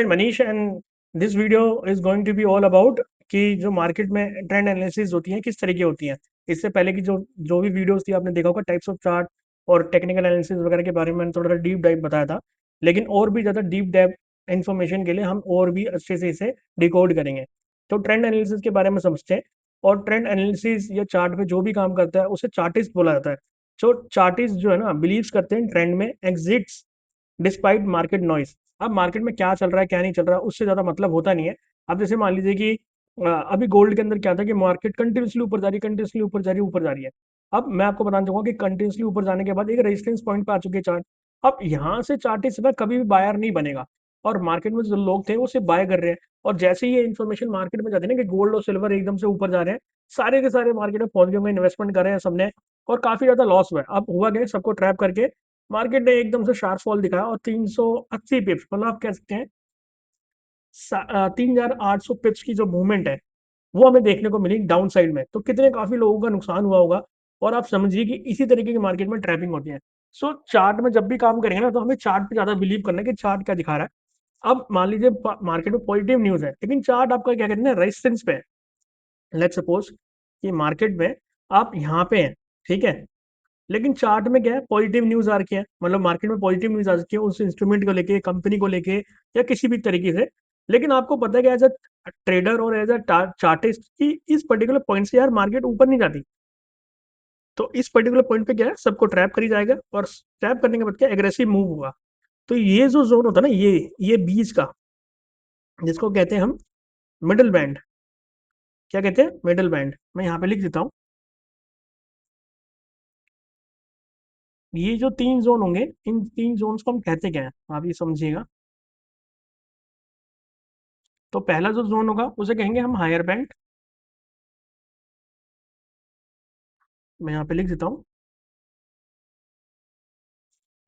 Manish and this video is going to be all about कि जो market में trend analysis होती है किस तरह की होती हैं। इससे पहले की जो जो भी वीडियोस थी आपने देखा होगा टाइप्स ऑफ चार्ट और टेक्निकल एनालिसिस वगैरह के बारे में मैंने थोड़ा सा डीप डाइव बताया था। लेकिन और भी ज़्यादा डीप डाइव इन्फॉर्मेशन के लिए हम और भी अच्छे से इसे डिकोड करेंगे। तो ट्रेंड एनालिसिस के बारे में समझते हैं। और ट्रेंड एनालिसिस या चार्ट पे जो भी काम करता है उसे चार्टिस्ट बोला जाता है। जो चार्टिस्ट जो है ना बिलीव्स करते हैं ट्रेंड में एग्जिट्स डिस्पाइट मार्केट नॉइस। अब मार्केट में क्या चल रहा है क्या नहीं चल रहा है उससे ज़्यादा मतलब होता नहीं है। अब जैसे मान लीजिए कि अभी गोल्ड के अंदर क्या था कि मार्केट कंटिन्यूसली ऊपर जा रही है, कंटिन्यूसली ऊपर जा रही है, ऊपर जा रही है। अब मैं आपको बताना चाहूंगा कि कंटिन्यूसली ऊपर जाने के बाद एक रेजिस्टेंस पॉइंट पे आ चुके हैं चार्ट। अब यहाँ से चार्ट इस समय कभी भी बायर नहीं बनेगा। और मार्केट में जो लोग थे वो सिर्फ बाय कर रहे हैं। और जैसे ही ये इन्फॉर्मेशन मार्केट में जाती है ना कि गोल्ड और सिल्वर एकदम से ऊपर जा रहे हैं, सारे के सारे मार्केट में पहुंच गए होंगे, इन्वेस्टमेंट कर रहे हैं सबने। और काफी ज्यादा लॉस हुआ है। अब हुआ क्या, सबको ट्रैप करके मार्केट ने एकदम से शार्प फॉल दिखाया और 380 पिप्स, मतलब आप कह सकते हैं 3800 पिप्स की जो मूवमेंट है वो हमें देखने को मिली डाउन साइड में। तो कितने काफी लोगों का नुकसान हुआ होगा। और आप समझिए कि इसी तरीके की मार्केट में ट्रैपिंग होती है। सो चार्ट में जब भी काम करेंगे ना तो हमें चार्ट पे ज्यादा बिलीव करना है कि चार्ट क्या दिखा रहा है। अब मान लीजिए मार्केट में पॉजिटिव न्यूज है लेकिन चार्ट आपका क्या कहते हैं रेजिस्टेंस पे है। लेट्स सपोज कि मार्केट में आप यहाँ पे हैं, ठीक है। लेकिन चार्ट में क्या है, पॉजिटिव न्यूज आ रखी है, मतलब मार्केट में पॉजिटिव न्यूज आ रखी है उस इंस्ट्रूमेंट को लेके, कंपनी को लेके, या किसी भी तरीके से। लेकिन आपको पता है कि एज अ ट्रेडर और एज अ चार्टिस्ट की इस पर्टिकुलर पॉइंट से यार मार्केट ऊपर नहीं जाती। तो इस पर्टिकुलर पॉइंट पे क्या है, सबको ट्रैप करी जाएगा और ट्रैप करने के बाद क्या एग्रेसिव मूव होगा। तो ये जो जोन होता है ना, ये बीच का, जिसको कहते हैं हम मिडिल बैंड। क्या कहते हैं, मिडिल बैंड। मैं यहाँ पे लिख देता हूँ। ये जो तीन जोन होंगे, इन तीन जोन्स को हम कहते क्या है, आप ये समझिएगा। तो पहला जो जोन होगा उसे कहेंगे हम हायर बैंड। मैं यहाँ पे लिख देता हूँ।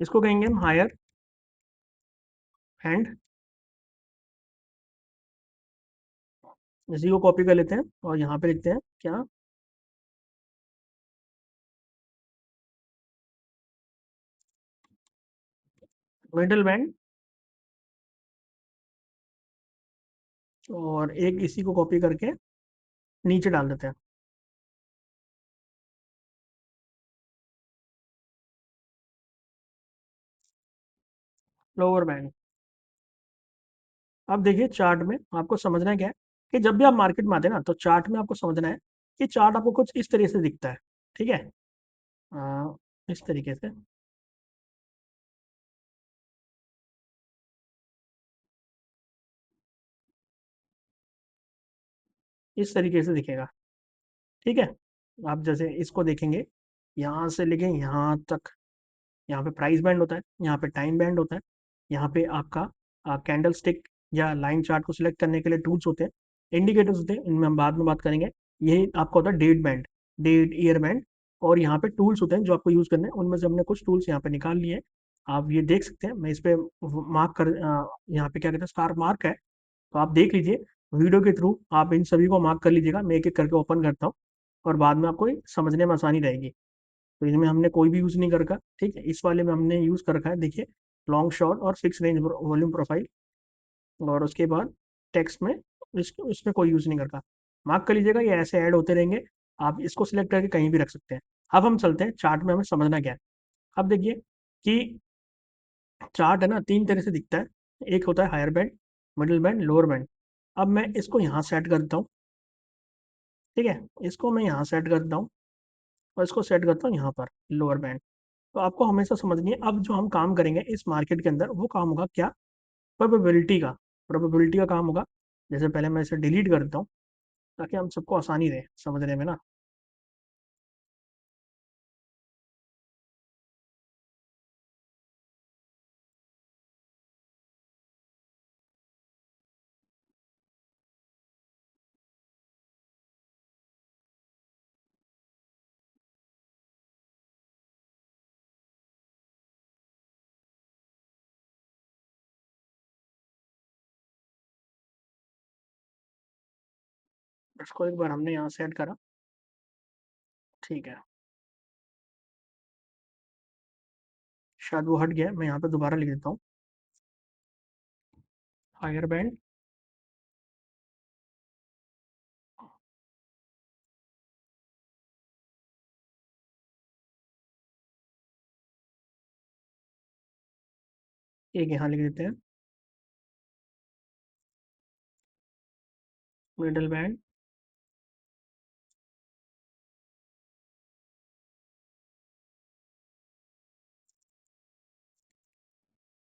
इसको कहेंगे हम हायर बैंड। इसी को कॉपी कर लेते हैं और यहाँ पे लिखते हैं क्या, मिडिल बैंड। और एक इसी को कॉपी करके नीचे डाल देते हैं, लोअर बैंड। अब देखिए चार्ट में आपको समझना है क्या है कि जब भी आप मार्केट में आते हैं ना तो चार्ट में आपको समझना है कि चार्ट आपको कुछ इस तरीके से दिखता है। ठीक है। इस तरीके से, इस तरीके से दिखेगा। ठीक है। आप जैसे इसको देखेंगे, यहाँ से लेके यहाँ तक, यहाँ पे प्राइस बैंड होता है, यहाँ पे टाइम बैंड होता है, यहाँ पे आपका कैंडल स्टिक या लाइन चार्ट को सिलेक्ट करने के लिए टूल्स होते हैं, इंडिकेटर्स होते हैं, इनमें हम बाद में बात करेंगे। ये आपका होता है date band, date year band. और यहाँ पे टूल्स होते हैं जो आपको यूज़ करने हैं, उनमें से हमने कुछ टूल्स यहाँ पे निकाल लिए हैं। आप ये देख सकते हैं, मैं इस पे मार्क कर यहाँ पे क्या कहते हैं स्टार मार्क है। तो आप देख लीजिए, वीडियो के थ्रू आप इन सभी को मार्क कर लीजिएगा। मैं एक एक करके ओपन करता हूँ और बाद में आपको समझने में आसानी रहेगी। तो इनमें हमने कोई भी यूज़ नहीं कर रखा, ठीक है। इस वाले में हमने यूज़ कर रखा है, देखिए, लॉन्ग शॉर्ट और फिक्स रेंज वॉल्यूम प्रोफाइल। और उसके बाद टेक्स्ट में इसमें कोई यूज़ नहीं कर रखा। मार्क कर लीजिएगा, ये ऐसे ऐड होते रहेंगे। आप इसको सिलेक्ट करके कहीं भी रख सकते हैं। अब हम चलते हैं चार्ट में, हमें समझना क्या है। अब देखिए कि चार्ट है ना तीन तरह से दिखता है। एक होता है higher band, middle band, lower band. अब मैं इसको यहाँ सेट करता हूँ, ठीक है। इसको मैं यहाँ सेट करता हूँ और इसको सेट करता हूँ यहाँ पर, लोअर बैंड। तो आपको हमेशा समझनी है, अब जो हम काम करेंगे इस मार्केट के अंदर वो काम होगा क्या, प्रोबेबिलिटी का। प्रोबेबिलिटी का काम होगा। जैसे पहले मैं इसे डिलीट कर देता हूँ ताकि हम सबको आसानी रहे समझने में ना। इसको एक बार हमने यहाँ सेट करा, ठीक है। शायद वो हट गया, मैं यहाँ पे दोबारा लिख देता हूँ। हायर बैंड, एक यहाँ लिख देते हैं, मिडल बैंड,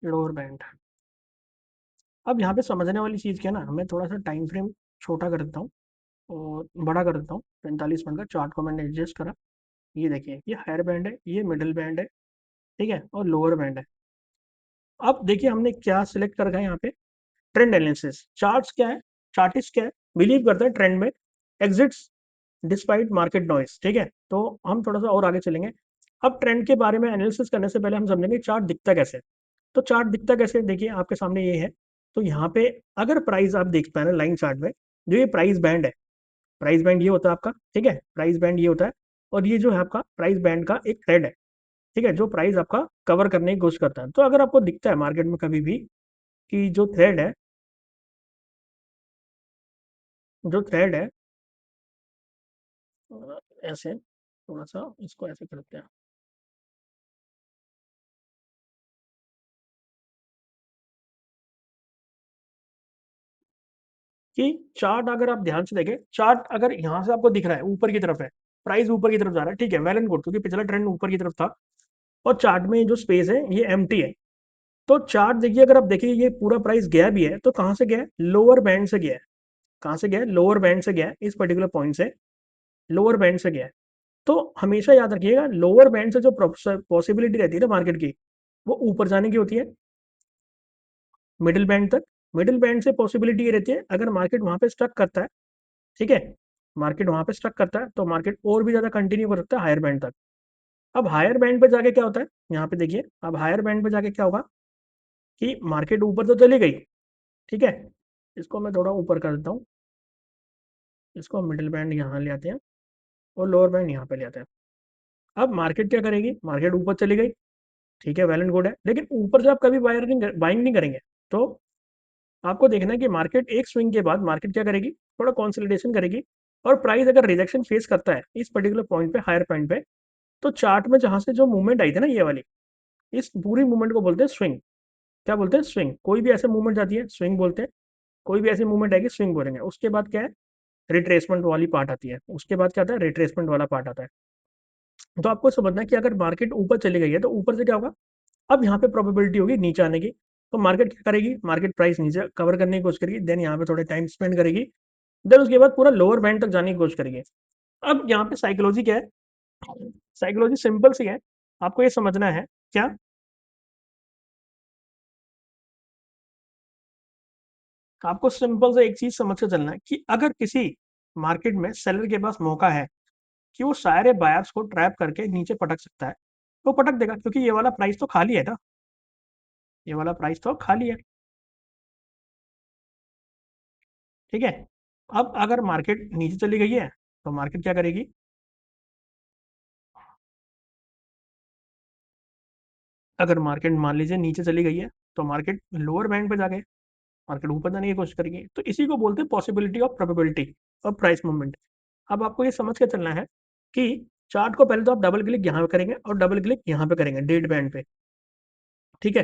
लोअर बैंड। अब यहाँ पे समझने वाली चीज़ क्या है ना, मैं थोड़ा सा टाइम फ्रेम छोटा कर देता हूँ और बड़ा कर देता हूँ। 45 मिनट का चार्ट को मैंने एडजस्ट करा। ये देखिए, ये हायर बैंड है, ये मिडिल बैंड है, ठीक है, और लोअर बैंड है। अब देखिए हमने क्या सिलेक्ट कर रखा है यहाँ पे, ट्रेंड एनालिसिस। चार्ट्स क्या है, चार्टिस्ट क्या है, बिलीव करता है ट्रेंड में, एग्जिट्स डिस्पाइट मार्केट नॉइस, ठीक है। तो हम थोड़ा सा और आगे चलेंगे। अब ट्रेंड के बारे में एनालिसिस करने से पहले हम समझेंगे चार्ट दिखता कैसे। तो चार्ट दिखता कैसे, देखिए आपके सामने ये है। तो यहाँ पे अगर प्राइस आप देख पाए ना लाइन चार्ट में, जो ये प्राइस बैंड है, प्राइस बैंड ये होता है आपका, ठीक है, प्राइस बैंड ये होता है। और ये जो है आपका प्राइस बैंड का एक थ्रेड है, ठीक है, जो प्राइस आपका कवर करने की कोशिश करता है। तो अगर आपको दिखता है मार्केट में कभी भी कि जो थ्रेड है ऐसे, थोड़ा सा इसको ऐसे करते हैं कि चार्ट अगर आप ध्यान से देखें, चार्ट अगर यहाँ से आपको दिख रहा है ऊपर की तरफ है, प्राइस ऊपर की तरफ जा रहा है, ठीक है, वेल एंड गुड, क्योंकि पिछला ट्रेंड ऊपर की तरफ था। और चार्ट में जो स्पेस है ये एम्प्टी है। तो चार्ट देखिए, अगर आप देखिए ये पूरा प्राइस गया भी है तो कहाँ से गया है, लोअर बैंड से गया है। कहाँ से गया है, लोअर बैंड से गया है, इस पर्टिकुलर पॉइंट से लोअर बैंड से गया है। तो हमेशा याद रखिएगा, लोअर बैंड से जो पॉसिबिलिटी रहती है ना मार्केट की, वो ऊपर जाने की होती है मिडिल बैंड तक। मिडिल बैंड से पॉसिबिलिटी ये रहती है, अगर मार्केट वहां पे स्टक करता है, ठीक है, मार्केट वहां पे स्टक करता है तो मार्केट और भी ज्यादा कंटिन्यू कर सकता है हायर बैंड तक। अब हायर बैंड पे जाके क्या होता है, यहाँ पे देखिए, अब हायर बैंड पे जाके क्या होगा कि मार्केट ऊपर तो चली गई, ठीक है, इसको मैं थोड़ा ऊपर कर देता हूँ, इसको मिडिल बैंड यहाँ ले आते हैं और लोअर बैंड यहाँ पे ले आते हैं। अब मार्केट क्या करेगी, मार्केट ऊपर चली गई, ठीक है, वेल एंड गुड है, लेकिन ऊपर से आप कभी बाइंग नहीं करेंगे। तो आपको देखना है कि मार्केट एक स्विंग के बाद मार्केट क्या करेगी, थोड़ा कंसोलिडेशन करेगी। और प्राइस अगर रिजेक्शन फेस करता है इस पर्टिकुलर पॉइंट पे, हायर पॉइंट पे, तो चार्ट में जहां से जो मूवमेंट आई थी ना ये वाली, इस पूरी मूवमेंट को बोलते हैं स्विंग। क्या बोलते हैं, स्विंग। कोई भी ऐसे मूवमेंट आती है स्विंग बोलते हैं, कोई भी ऐसी मूवमेंट आएगी स्विंग बोलेंगे। उसके बाद क्या है, रिट्रेसमेंट वाली पार्ट आती है, उसके बाद क्या आता है, रिट्रेसमेंट वाला पार्ट आता है। तो आपको समझना है कि अगर मार्केट ऊपर चली गई है तो ऊपर से क्या होगा, अब यहाँ पे प्रोबेबिलिटी होगी नीचे आने की। तो मार्केट क्या करेगी, मार्केट प्राइस नीचे कवर करने की कोशिश करेगी, देन यहाँ पे थोड़े टाइम स्पेंड करेगी, देन उसके बाद पूरा लोअर बैंड तक जाने की कोशिश करेगी। अब यहाँ पे साइकोलॉजी क्या है, साइकोलॉजी सिंपल सी है, आपको ये समझना है क्या, आपको सिंपल से एक चीज समझ के चलना है कि अगर किसी मार्केट में सेलर के पास मौका है कि वो सारे बायर्स को ट्रैप करके नीचे पटक सकता है, तो पटक देगा, क्योंकि ये वाला प्राइस तो खाली है ना, ये वाला प्राइस तो खाली है, ठीक है। अब अगर मार्केट नीचे चली गई है तो मार्केट क्या करेगी, अगर मार्केट मान लीजिए नीचे चली गई है तो मार्केट लोअर बैंड पे जाके मार्केट ऊपर जाने की कोशिश करेगी। तो इसी को बोलते हैं possibility of probability of price movement. अब आपको ये समझ के चलना है कि चार्ट को पहले तो आप डबल क्लिक यहाँ पे करेंगे और डबल क्लिक यहाँ पे करेंगे डेट बैंड पे, ठीक है।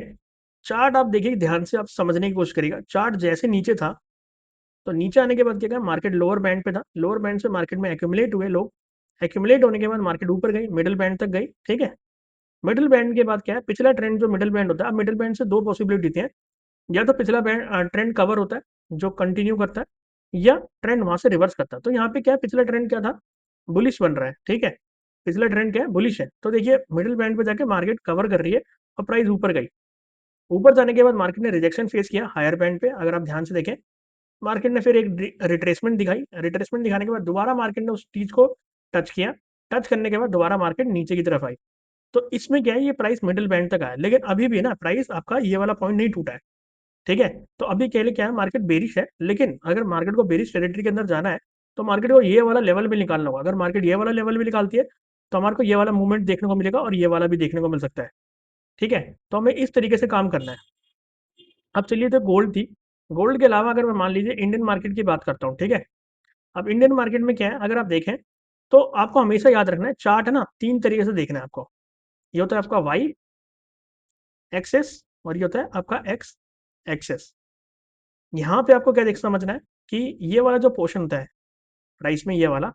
चार्ट आप देखिए ध्यान से, आप समझने की कोशिश करिएगा, चार्ट जैसे नीचे था तो नीचे आने के बाद क्या, मार्केट लोअर बैंड पे था, लोअर बैंड से मार्केट में एक्यूमुलेट हुए लोग, एक्यूमुलेट होने के बाद मार्केट ऊपर गई, मिडिल बैंड तक गई, ठीक है। मिडिल बैंड के बाद क्या है, पिछला ट्रेंड जो मिडिल बैंड होता है, अब मिडिल बैंड से दो पॉसिबिलिटी है, या तो पिछला बैंड ट्रेंड कवर होता है जो कंटिन्यू करता है, या ट्रेंड वहां से रिवर्स करता है। तो यहाँ पे क्या है, पिछला ट्रेंड क्या था, बुलिश बन रहा है, ठीक है, पिछला ट्रेंड क्या है, बुलिश है। तो देखिए मिडिल बैंड पे जाके मार्केट कवर कर रही है और प्राइस ऊपर गई, ऊपर जाने के बाद मार्केट ने रिजेक्शन फेस किया हायर बैंड पे, अगर आप ध्यान से देखें, मार्केट ने फिर एक रिट्रेसमेंट दिखाई, रिट्रेसमेंट दिखाने के बाद दोबारा मार्केट ने उस चीज को टच किया, टच करने के बाद दोबारा मार्केट नीचे की तरफ आई। तो इसमें क्या है, ये प्राइस मिडिल बैंड तक आया, लेकिन अभी भी ना प्राइस आपका ये वाला पॉइंट नहीं टूटा है, ठीक है। तो अभी के लिए क्या है, मार्केट बेरिश है, लेकिन अगर मार्केट को बेरिश टेरिटरी के अंदर जाना है तो मार्केट को ये वाला लेवल भी निकालना होगा। अगर मार्केट ये वाला लेवल भी निकालती है तो हमारे को ये वाला मूवमेंट देखने को मिलेगा और ये वाला भी देखने को मिल सकता है, ठीक है। तो हमें इस तरीके से काम करना है। अब चलिए, तो गोल्ड थी, गोल्ड के अलावा अगर मैं मान लीजिए इंडियन मार्केट की बात करता हूँ, ठीक है? अब इंडियन मार्केट में क्या है, अगर आप देखें तो आपको हमेशा याद रखना है, चार्ट है ना 3 तरीके से देखना है आपको। ये होता है आपका वाई एक्सिस और ये होता है आपका एक्स एक्सिस। यहाँ पे आपको क्या देख समझना है कि ये वाला जो पोर्शन होता है प्राइस में, ये वाला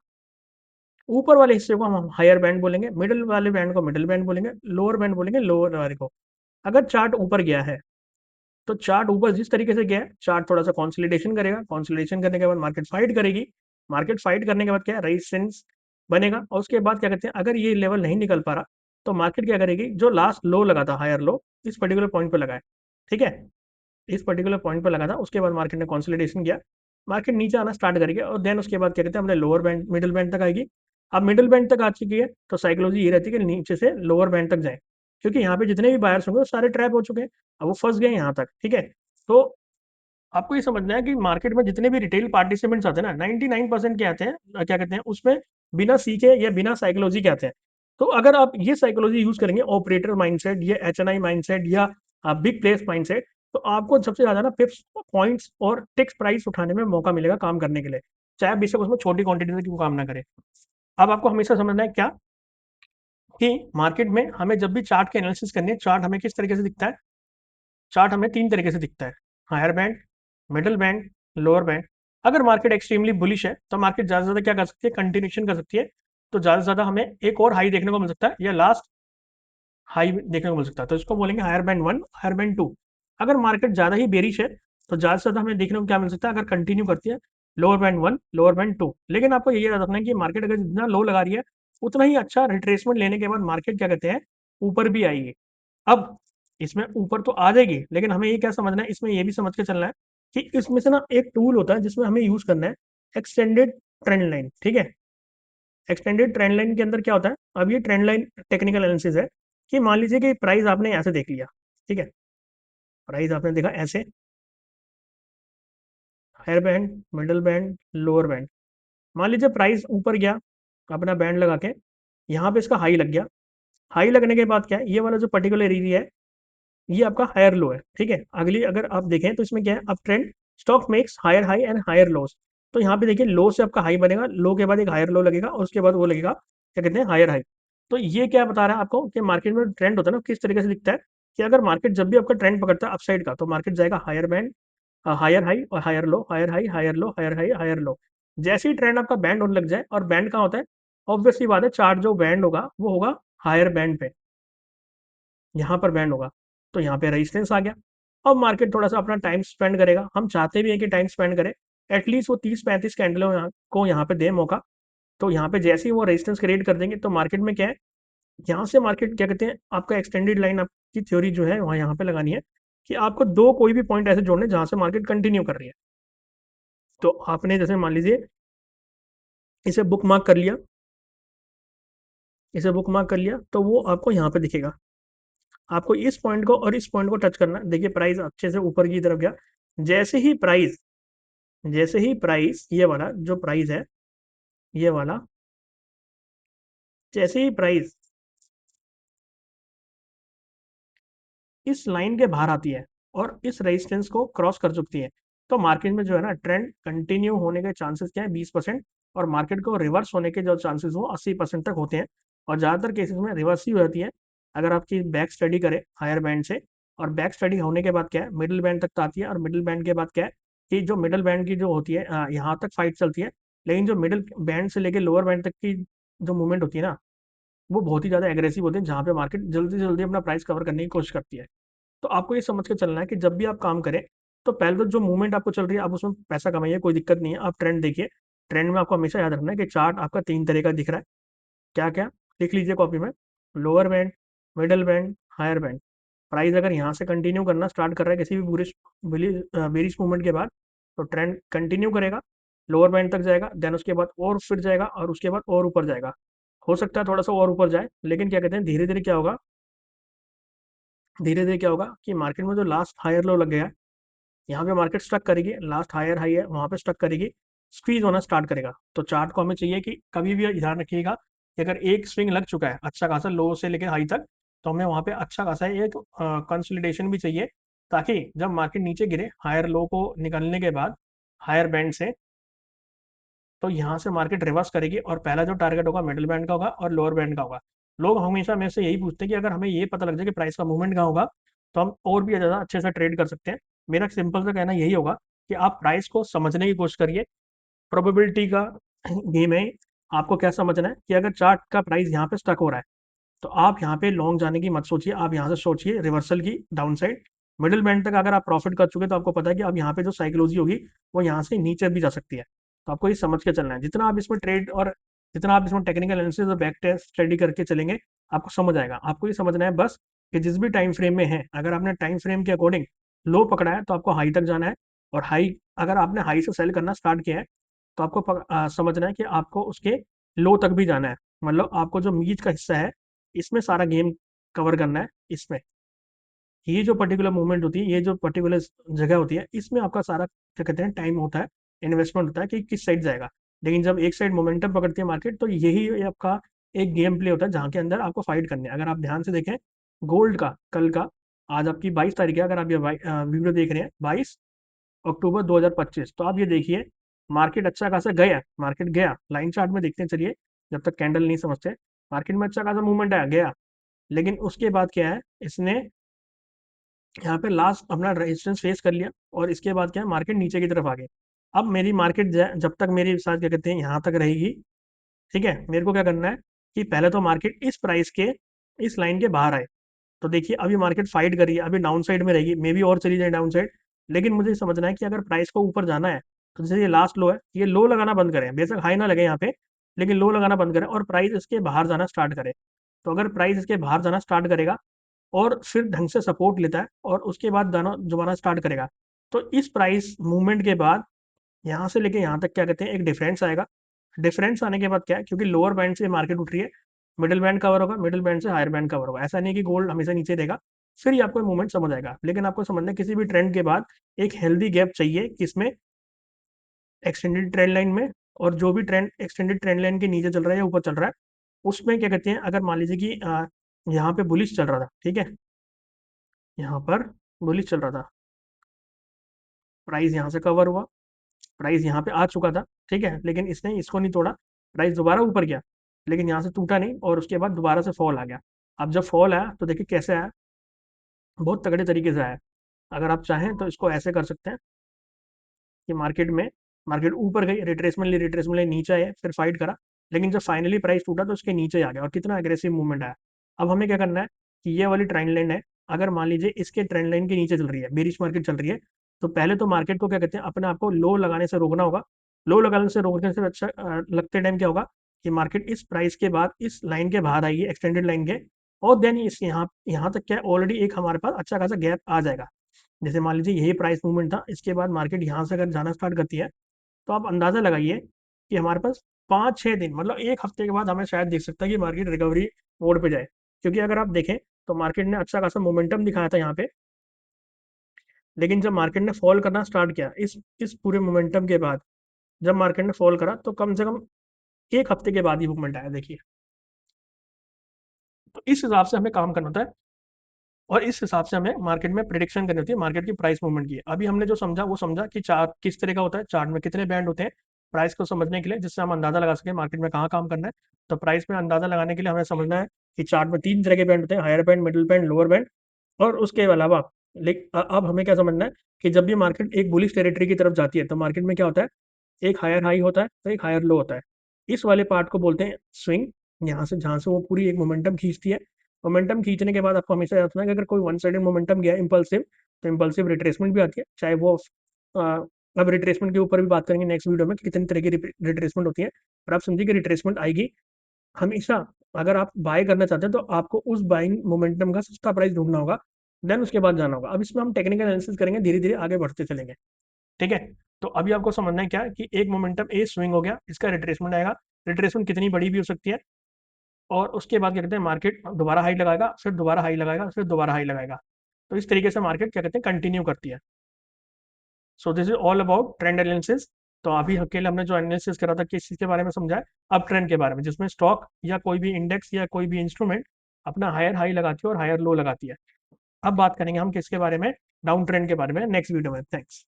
ऊपर वाले हिस्से को हम हायर बैंड बोलेंगे, मिडल वाले बैंड को मिडल बैंड बोलेंगे, लोअर बैंड बोलेंगे लोअर वाले को। अगर चार्ट ऊपर गया है तो चार्ट ऊपर जिस तरीके से गया है, चार्ट थोड़ा सा कंसोलिडेशन करेगा, कंसोलिडेशन करने के बाद मार्केट फाइट करेगी, मार्केट फाइट करने के बाद क्या है, रेजिस्टेंस बनेगा, और उसके बाद क्या कहते हैं, अगर ये लेवल नहीं निकल पा रहा तो मार्केट क्या करेगी, जो लास्ट लो लगा था हायर लो, इस पर्टिकुलर पॉइंट पे लगाए, ठीक है, इस पर्टिकुलर पॉइंट पे लगा था, उसके बाद मार्केट ने कंसोलिडेशन किया, मार्केट नीचे आना स्टार्ट करेगी और देन उसके बाद क्या कहते हैं अपने लोअर बैंड मिडिल बैंड तक आएगी। अब मिडिल बैंड तक आ चुकी है तो साइकोलॉजी ये रहती है कि नीचे से लोअर बैंड तक जाए, क्योंकि यहाँ पे जितने भी बायर्स होंगे वो सारे ट्रैप हो चुके हैं, अब वो फंस गए यहाँ तक, ठीक है। तो आपको ये समझना है कि मार्केट में जितने भी रिटेल पार्टिसिपेंट्स आते हैं ना, 99% के आते हैं, क्या कहते हैं उसमें, बिना सीखे या बिना साइकोलॉजी के आते हैं। तो अगर आप ये साइकोलॉजी यूज करेंगे, ऑपरेटर माइंडसेट, ये एचएनआई माइंडसेट या बिग प्लेस माइंडसेट, तो आपको सबसे ज्यादा ना पिप्स पॉइंट्स और टिक्स प्राइस उठाने में मौका मिलेगा काम करने के लिए, चाहे बेशक उसमें छोटी क्वांटिटी से क्यों काम ना करे। अब आपको हमेशा समझना है क्या, कि मार्केट में हमें जब भी चार्ट के एनालिसिस करनी है, चार्ट हमें किस तरीके से दिखता है, चार्ट हमें 3 तरीके से दिखता है, higher band, middle band, lower band. अगर मार्केट एक्सट्रीमली बुलिश है तो मार्केट ज़्यादा से ज़्यादा क्या कर सकती है, कंटिन्यूशन कर सकती है, तो ज़्यादा से ज़्यादा हमें एक और हाई देखने को मिल सकता है या लास्ट हाई देखने को मिल सकता है, तो इसको बोलेंगे हायर बैंड 1, हायर बैंड 2। अगर मार्केट ज़्यादा ही बेरिश है तो ज़्यादा से ज़्यादा हमें देखने को क्या मिल सकता है, अगर कंटिन्यू करती है, लोअर बैंड 1, लोअर बैंड 2। लेकिन आपको ये याद रखना है कि मार्केट अगर जितना लो लगा रही है उतना ही अच्छा रिट्रेसमेंट लेने के बाद मार्केट क्या कहते हैं, ऊपर भी आएगी। अब इसमें ऊपर तो आ जाएगी, लेकिन हमें ये क्या समझना है, इसमें ये भी समझ के चलना है कि इसमें से ना एक टूल होता है जिसमें हमें यूज करना है एक्सटेंडेड ट्रेंड लाइन, ठीक है। एक्सटेंडेड ट्रेंड लाइन के अंदर क्या होता है, अब ये ट्रेंड लाइन टेक्निकल एनालिसिस है, कि मान लीजिए कि प्राइस आपने ऐसे देख लिया, ठीक है, प्राइस आपने देखा ऐसे, higher band, middle band, lower band. मान लीजिए प्राइस ऊपर गया अपना बैंड लगा के, यहाँ पे इसका हाई लग गया, हाई लगने के बाद क्या है, ये वाला जो पर्टिकुलर एरिया है ये आपका हायर लो है, ठीक है। अगली अगर आप देखें तो इसमें क्या है, अब trend stock makes higher high and higher lows. तो यहाँ पे देखिए लो से आपका हाई बनेगा, लो के बाद एक हायर लो लगेगा और उसके बाद वो लगेगा क्या कहते हैं हायर हाई। तो ये क्या बता रहा है आपको कि मार्केट में ट्रेंड होता है ना किस तरीके से दिखता है, कि अगर मार्केट जब भी आपका ट्रेंड पकड़ता है अपसाइड का तो मार्केट जाएगा हायर बैंड, हायर हाई और higher low, higher high, higher low, higher high, higher low. जैसे ही ट्रेंड आपका बैंड होने लग जाए, और बैंड कहाँ होता है, ऑब्वियसली बात है चार्ट जो बैंड होगा वो होगा हायर बैंड पे, यहाँ पर बैंड होगा, तो यहाँ पे रेजिस्टेंस आ गया। अब मार्केट थोड़ा सा अपना टाइम स्पेंड करेगा, हम चाहते भी हैं कि टाइम स्पेंड करें, एटलीस्ट वो 30-35 कैंडलों को यहाँ पे दे मौका। तो यहाँ पे जैसे ही वो रेजिस्टेंस क्रिएट कर देंगे तो मार्केट में क्या है, यहाँ से मार्केट क्या कहते हैं, आपका एक्सटेंडेड लाइन आपकी थ्योरी जो है वहाँ यहाँ पे लगानी है, कि आपको दो कोई भी पॉइंट ऐसे जोड़ने जहाँ से मार्केट कंटिन्यू कर रही है। तो आपने जैसे मान लीजिए इसे बुक मार्क कर लिया, इसे बुक मार्क कर लिया तो वो आपको यहाँ पे दिखेगा, आपको इस पॉइंट को और इस पॉइंट को टच करना है। देखिए प्राइस अच्छे से ऊपर की तरफ गया, जैसे ही प्राइस, जैसे ही प्राइस ये वाला जो प्राइस है, ये वाला, जैसे ही प्राइस इस लाइन के बाहर आती है और इस रेजिस्टेंस को क्रॉस कर चुकती है, तो मार्केट में जो है ना ट्रेंड कंटिन्यू होने के चांसेस क्या है, 20%, और मार्केट को रिवर्स होने के जो चांसेस वो 80% तक होते हैं, और ज़्यादातर केसेस में रिवर्स ही हो जाती है। अगर आपकी बैक स्टडी करें हायर बैंड से, और बैक स्टडी होने के बाद क्या है, मिडिल बैंड तक तो आती है, और मिडिल बैंड के बाद क्या है, कि जो मिडिल बैंड की जो होती है यहाँ तक फाइट चलती है, लेकिन जो मिडिल बैंड से लेकर लोअर बैंड तक की जो मूवमेंट होती है ना, वो बहुत ही ज़्यादा एग्रेसिव होती है, जहाँ पे मार्केट जल्दी से जल्दी अपना प्राइस कवर करने की कोशिश करती है। तो आपको ये समझ के चलना है कि जब भी आप काम करें तो पहले तो जो मूवमेंट आपको चल रही है आप उसमें पैसा कमाइए, कोई दिक्कत नहीं है, आप ट्रेंड देखिए। ट्रेंड में आपको हमेशा याद रखना है कि चार्ट आपका 3 तरह का दिख रहा है, क्या क्या, लिख लीजिए कॉपी में, lower band, middle band, higher band. Price अगर यहाँ से कंटिन्यू करना स्टार्ट कर रहा है किसी भी बुरिश बेरिश मूवमेंट के बाद, तो ट्रेंड कंटिन्यू करेगा, लोअर बैंड तक जाएगा, देन उसके बाद और फिर जाएगा, और उसके बाद और ऊपर जाएगा। हो सकता है थोड़ा सा और ऊपर जाए, लेकिन क्या कहते हैं धीरे धीरे क्या होगा, धीरे धीरे क्या होगा कि मार्केट में जो लास्ट हायर लो लग गया है, यहाँ पे मार्केट स्टक करेगी, लास्ट हायर हाई है वहाँ पे स्टक करेगी, स्क्वीज होना स्टार्ट करेगा। तो चार्ट को हमें चाहिए कि कभी भी ध्यान रखिएगा कि अगर एक स्विंग लग चुका है अच्छा खासा लो से लेकर हाई तक, तो हमें वहाँ पे अच्छा खासा एक कंसोलिडेशन भी चाहिए, ताकि जब मार्केट नीचे गिरे हायर लो को निकलने के बाद हायर बैंड से, तो यहाँ से मार्केट रिवर्स करेगी और पहला जो टारगेट होगा मिडिल बैंड का होगा और लोअर बैंड का होगा। लोग हमेशा मेरे से यही पूछते हैं कि अगर हमें ये पता लग जाए कि प्राइस का मूवमेंट कहाँ होगा तो हम और भी ज़्यादा अच्छे से ट्रेड कर सकते हैं। मेरा सिंपल सा कहना यही होगा कि आप प्राइस को समझने की कोशिश करिए। प्रोबेबिलिटी का गेम है। आपको क्या समझना है कि अगर चार्ट का प्राइस यहाँ पे स्टक हो रहा है तो आप यहाँ पे लॉन्ग जाने की मत सोचिए, आप यहाँ से सोचिए रिवर्सल की डाउन साइड। मिडिल बैंड तक अगर आप प्रॉफिट कर चुके तो आपको पता है कि अब यहाँ पे जो साइकोलॉजी होगी वो यहाँ से नीचे भी जा सकती है। तो आपको ये समझ के चलना है। जितना आप इसमें ट्रेड और जितना आप इसमें टेक्निकल एनालिसिस और बैक टेस्ट स्टडी करके चलेंगे आपको समझ आएगा। आपको ये समझना है बस कि जिस भी टाइम फ्रेम में है, अगर आपने टाइम फ्रेम के अकॉर्डिंग लो पकड़ा है तो आपको हाई तक जाना है। और हाई, अगर आपने हाई से सेल करना स्टार्ट किया है तो आपको समझना है कि आपको उसके लो तक भी जाना है। मतलब आपको जो मीज का हिस्सा है इसमें सारा गेम कवर करना है। इसमें ये जो पर्टिकुलर मूवमेंट होती है, ये जो पर्टिकुलर जगह होती है, इसमें आपका सारा क्या कहते हैं टाइम होता है, इन्वेस्टमेंट होता है कि किस साइड जाएगा। लेकिन जब एक साइड मोमेंटम पकड़ती है मार्केट तो यही आपका एक गेम प्ले होता है जहाँ के अंदर आपको फाइट करनी है। अगर आप ध्यान से देखें गोल्ड का कल का, आज आपकी 22 तारीख है, अगर आप ये वीडियो देख रहे हैं 22 अक्टूबर 2025, तो आप ये देखिए मार्केट अच्छा खासा गया, मार्केट गया लाइन चार्ट में देखते हैं चलिए, जब तक कैंडल नहीं समझते। मार्केट में अच्छा खासा मूवमेंट आया गया, लेकिन उसके बाद क्या है, इसने यहाँ पे लास्ट अपना रेजिस्टेंस फेस कर लिया और इसके बाद क्या है मार्केट नीचे की तरफ आ गई। अब मेरी मार्केट जब तक मेरे साथ क्या कहते हैं यहाँ तक रहेगी, ठीक है, मेरे को क्या करना है कि पहले तो मार्केट इस प्राइस के इस लाइन के बाहर आए। तो देखिए अभी मार्केट फाइट कर रही है, अभी डाउन साइड में रहेगी, मे बी और चली जाए डाउन साइड। लेकिन मुझे समझना है कि अगर प्राइस को ऊपर जाना है तो जैसे ये लास्ट लो है, ये लो लगाना बंद करें, बेशक हाई ना लगे यहाँ पे, लेकिन लो लगाना बंद करें और प्राइस इसके बाहर जाना स्टार्ट करे। तो अगर प्राइस इसके बाहर जाना स्टार्ट करेगा और फिर ढंग से सपोर्ट लेता है और उसके बाद दाना जुबाना स्टार्ट करेगा, तो इस प्राइस मूवमेंट के बाद यहाँ से लेके यहाँ तक क्या कहते हैं एक डिफरेंस आएगा। डिफरेंस आने के बाद क्या है, क्योंकि लोअर बैंड से मार्केट उठ रही है, मिडिल बैंड कवर होगा, मिडिल बैंड से हायर बैंड कवर होगा। ऐसा नहीं कि गोल्ड हमेशा नीचे रहेगा, फिर ही आपको मूवमेंट समझ आएगा। लेकिन आपको समझना है किसी भी ट्रेंड के बाद एक हेल्दी गैप चाहिए, किसमें, एक्सटेंडेड ट्रेंड लाइन में। और जो भी ट्रेंड एक्सटेंडेड ट्रेंड लाइन के नीचे चल रहा है या ऊपर चल रहा है उसमें क्या कहते हैं, अगर मान लीजिए कि यहाँ पे बुलिश चल रहा था, ठीक है, यहाँ पर बुलिश चल रहा था, प्राइस यहाँ से कवर हुआ, प्राइस यहाँ पे आ चुका था, ठीक है, लेकिन इसने इसको नहीं तोड़ा, प्राइस दोबारा ऊपर गया, लेकिन यहाँ से टूटा नहीं और उसके बाद दोबारा से फॉल आ गया। अब जब फॉल आया तो देखिए कैसे आया, बहुत तगड़े तरीके से आया। अगर आप चाहें तो इसको ऐसे कर सकते हैं कि मार्केट ऊपर गई, रिट्रेसमेंट ली, नीचे आए, फिर फाइट करा, लेकिन जब फाइनली प्राइस टूटा तो उसके नीचे आ गया और कितना अग्रेसिव मूवमेंट आया। अब हमें क्या करना है कि ये वाली ट्रेंड लाइन है, अगर मान लीजिए इसके ट्रेंड लाइन के नीचे चल रही है, बेरिश मार्केट चल रही है, तो पहले तो मार्केट को क्या कहते हैं अपने आप को लो लगाने से रोकना होगा। लो लगाने से रोकने से अच्छा लगते टाइम क्या होगा कि मार्केट इस प्राइस के बाद इस लाइन के बाहर आएगी, एक्सटेंडेड लाइन के, और देन इस यहाँ यहाँ तक क्या ऑलरेडी एक हमारे पास अच्छा खासा गैप आ जाएगा। जैसे मान लीजिए यही प्राइस मूवमेंट था, इसके बाद मार्केट यहाँ से अगर जाना स्टार्ट करती है तो आप अंदाज़ा लगाइए कि हमारे पास 5-6 दिन, मतलब एक हफ्ते के बाद हमें शायद दिख सकता है कि मार्केट रिकवरी मोड पे जाए। क्योंकि अगर आप देखें तो मार्केट ने अच्छा खासा मोमेंटम दिखाया था यहाँ पे, लेकिन जब मार्केट ने फॉल करना स्टार्ट किया इस पूरे मोमेंटम के बाद, जब मार्केट ने फॉल करा तो कम से कम एक हफ्ते के बाद ही मूवमेंट आया देखिए। तो इस हिसाब से हमें काम करना होता है और इस हिसाब से हमें मार्केट में प्रिडिक्शन करनी होती है मार्केट की प्राइस मूवमेंट की। अभी हमने जो समझा वो समझा कि चार्ट किस तरह का होता है, चार्ट में कितने बैंड होते हैं प्राइस को समझने के लिए, जिससे हम अंदाजा लगा सकें मार्केट में कहाँ काम करना है। तो प्राइस में अंदाजा लगाने के लिए हमें समझना है कि चार्ट में 3 तरह के बैंड होते हैं, higher band, middle band, lower band. और उसके अलावा अब हमें क्या समझना है कि जब भी मार्केट एक बुलिश टेरिटरी की तरफ जाती है तो मार्केट में क्या होता है, एक हायर हाई होता है तो एक हायर लो होता है। इस वाले पार्ट को बोलते हैं स्विंग। यहाँ से जहाँ से वो पूरी एक मोमेंटम खींचती है, मोमेंटम खींचने के बाद आपको हमेशा याद रखना है कि अगर कोई वन साइडेड मोमेंटम गया इम्पल्सिव, तो इम्पल्सिव रिट्रेसमेंट भी आती है, चाहे वो अ, अब रिट्रेसमेंट के ऊपर भी बात करेंगे नेक्स्ट वीडियो में कि कितनी तरह की रिट्रेसमेंट होती है। पर आप समझिए कि रिट्रेसमेंट आएगी हमेशा। अगर आप बाय करना चाहते हैं तो आपको उस बाइंग मोमेंटम का सस्ता प्राइस ढूंढना होगा, देन उसके बाद जाना होगा। अब इसमें हम टेक्निकल एनालिसिस करेंगे, धीरे धीरे आगे बढ़ते चलेंगे, ठीक है। तो अभी आपको समझना है क्या है कि एक मोमेंटम ए स्विंग हो गया, इसका रिट्रेसमेंट आएगा, रिट्रेसमेंट कितनी बड़ी भी हो सकती है, और उसके बाद क्या कहते हैं मार्केट दोबारा हाई लगाएगा, फिर दोबारा हाई लगाएगा, फिर दोबारा हाई लगाएगा। तो इस तरीके से मार्केट क्या कहते हैं कंटिन्यू करती है। So this is all about trend analysis. तो अभी अकेले हमने जो एनालिसिस करा था किस चीज़ के बारे में समझा है, अब ट्रेंड के बारे में, जिसमें स्टॉक या कोई भी इंडेक्स या कोई भी इंस्ट्रूमेंट अपना हायर हाई लगाती है और हायर लो लगाती है। अब बात करेंगे हम किसके बारे में, डाउन ट्रेंड के बारे में नेक्स्ट वीडियो में। थैंक्स।